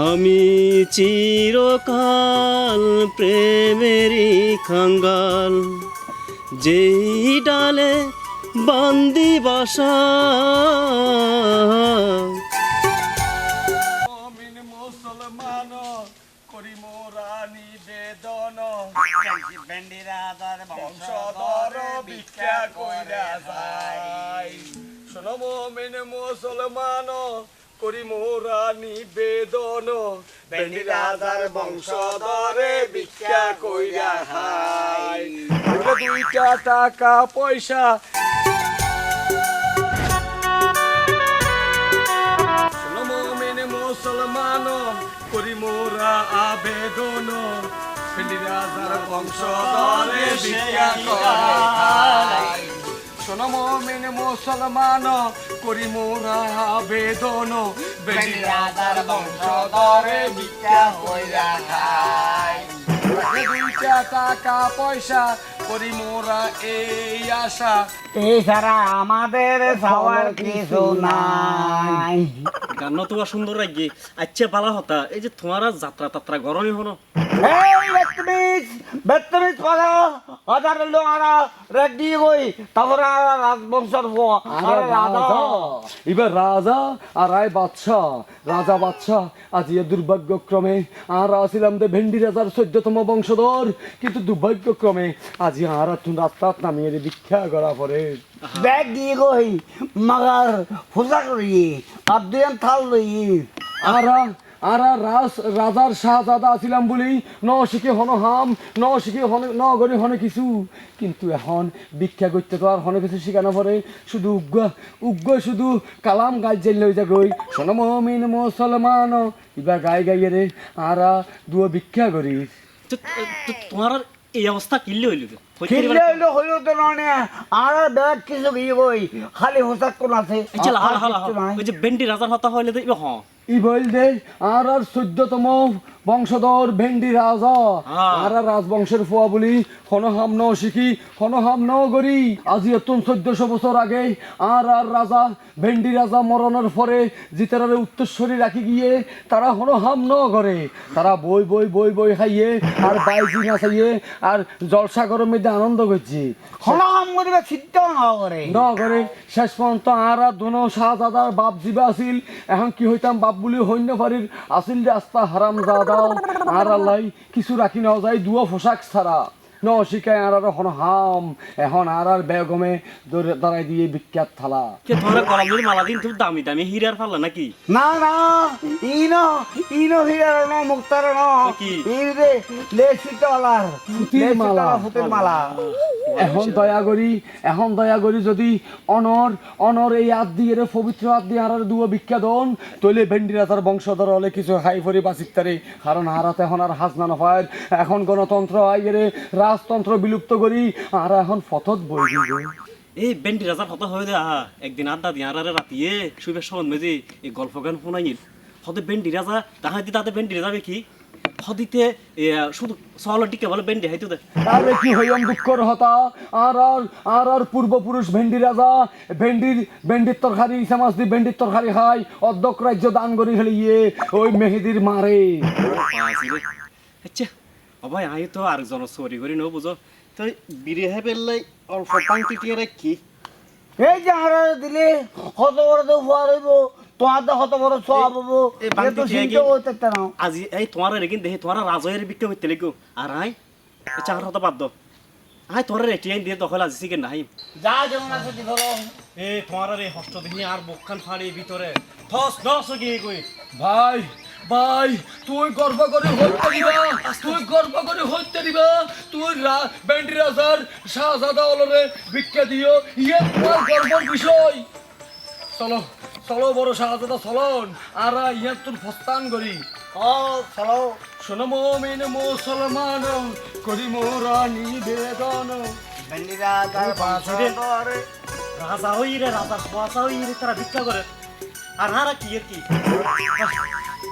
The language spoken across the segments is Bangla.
আমি চিরকাল প্রেমেরই খাঙ্গাল, যেই ডালে বান্দি বাসা। মুমিন মুসলমান করি মোরা নিবেদন, বংশধর ভিক্ষা কইরা যাই। শোনো মুমিন মুসলমান করি মোরা নিবেদন, বেন্ডি রাজার বংশধরে ভিক্ষা কইরা খাই। দুইটা টাকা পয়সা শোনো মুমিন মুসলমান করি মোরা আবেদন, বেন্ডি রাজার বংশধরে ভিক্ষা কইরা খাই। শোনো মুমিন মুসলমান করি মোরা আবেদন, বেন্ডি রাজার বংশধরে ভিক্ষা কইরা খাই। দুইটা টাকা পয়সা করি মোরা এই আশা, এছাড়া আমাদের খাওয়ার কিছু নাই। গান তো সুন্দর লাগে। আচ্ছা পালা হতা, এই যে তোমারা যাত্রা তাত্রা গরমই হলো। এই বেত্তমিজ কথা হাজার লোহারা রেডি হই, তারপরে রাজবংশের রাজা। এবার রাজা আর আয় বাদশাহ, রাজা বাদশাহ আজ এ দুর্ভাগ্যক্রমে আর আসিলাম দে ভেন্ডি রাজার 14তম বংশধর, কিন্তু দুর্ভাগ্যক্রমে আজি আর রাস্তাত নামিয়ে ভিক্ষা করা পরে ব্যাগ দিয়ে গই মাগার পূজা করি আর দুজন থাল লই। আর রাজার শাহজাদা আছিলাম বলি ন শিখে হন হাম, ন শিখে ন গরি হনে কিছু, কিন্তু এখন ভিক্ষা করতে তো আর হনে কিছু শিখানো পরে শুধু উগ্র শুধু কালাম গাছ জেল লই যা গই। শোনো মুমিন মুসলমান ইবা গাই গাইয়ে রে আর দুয়ো ভিক্ষা করি। তোমার এই অবস্থা কিনলে হইল হইল তো নয় আর ব্যাগ কিছু গিয়ে গই, খালি হোসাক কোন আছে। ওই যে বেন্ডি রাজার হতা হইলে তো হ্যাঁ ই বল দে আর 14তম বংশধর ভেন্ডি রাজা আর রাজবংশের ফুয়া বলি হনহাম ন শিখি হনহাম ন গরি। আজি এতন 1400 বছর আগে আর রাজা ভেন্ডি রাজা মরণের পরে জিতারে উত্তরস্বরী রাখি গিয়ে তারা হনহাম ন করে, তারা বই বই বই বই খাইয়ে আর বাইজি নাচাইয়ে আর জলসাগরের মধ্যে আনন্দ করছে। হনহাম করিবা সিদ্ধ ন করে শেষ পর্যন্ত আর দোনো শাহজাদার বাপ জিবা আছিল, এখন কি হইতাম বাপ বলি হইন্য পারির আসিল রাস্তা হারাম জাদা আর আল্লাহ কিছু রাখি নাও যায় দুয়ো পোশাক ছাড়া ন শিখায় আর হনহাম এখন আর বেগমে দাঁড়াই দিয়ে বিখ্যাত থালা। তোমার গরমের মালা দিন তুমি দামি দামি হিরার ফাল্লা নাকি? না না ইনো হিরার ন মুক্তার ন কি ইরে লেসিতলার ফুতের মালা। এখন দয়া করি যদি অনর এই হাত দিয়ে পবিত্র হাত দিয়ে আর দুয়ো বিখ্যাত হন তৈলে ভেন্ডি রাজার বংশধর হলে কিছু হাই ফরি বাঁচিত তারে, কারণ হারাতে এখন আর হাসনা নয়, এখন গণতন্ত্র আইরে রাজতন্ত্র বিলুপ্ত করি আর এখন ফতত বই দিব। এই বেন্ডি রাজার হতা হয়ে দেয় একদিন আড্ডা দিয়ে আর রাতিয়ে শুভের সময় মেজি এই গল্প গান শোনাইল হতে বেন্ডি রাজা তাহাই তাতে বেন্ডি রাজা কি হদিতে শুধু সহলের দিকে বলে বেন্ডি হাইতে দেয়। তাহলে কি হইম দুঃখর হতা আর পূর্বপুরুষ ভেন্ডি রাজা ভেন্ডির তরকারি ইসা দি ভেন্ডির তরকারি খাই অর্ধক রাজ্য দান করি ফেলে ইয়ে ওই মেহেদির মারে। আচ্ছা ভাই আমি তো আরেকজন সরি করি নো বুঝো তো বিরে হে পেলাই অল্প পাংটি টিয়ে রাখি এই যে হারা দিলে কত বড় তো ফুয়ার হইব, তোমার তো কত বড় সব হবো আজি এই তোমার রেগিন দেখে তোমার রাজয়ের বিক্রি হইতে লিখো আর আই চার হতো বাদ দাও আই তোমার রেটিয়াইন দিয়ে দখল আজি চিকেন নাই যা যেমন আছে দি ধরো। এ তোমার এই হস্ত দেখি আর বকখান ফাড়ি ভিতরে থস নস গিয়ে কই ভাই তুই গর্ব করে হইতে দিবা তুই ভেন্ডি রাজার শাহজাদা অলরে ভিক্ষা দিও, ইয়ে তোমার গর্বের বিষয়। চলো বড় শাহজাদা চলন আর ইয়ে তোর ফস্তান করি। চলো শোনো মুমিন মুসলমান করি মোরা নিবেদন, ভেন্ডি রাজার বংশধর রাজা হই রে রাজা বাসা হই রে তারা ভিক্ষা করে আর হারা কি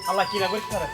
আল্লাহ কি না করে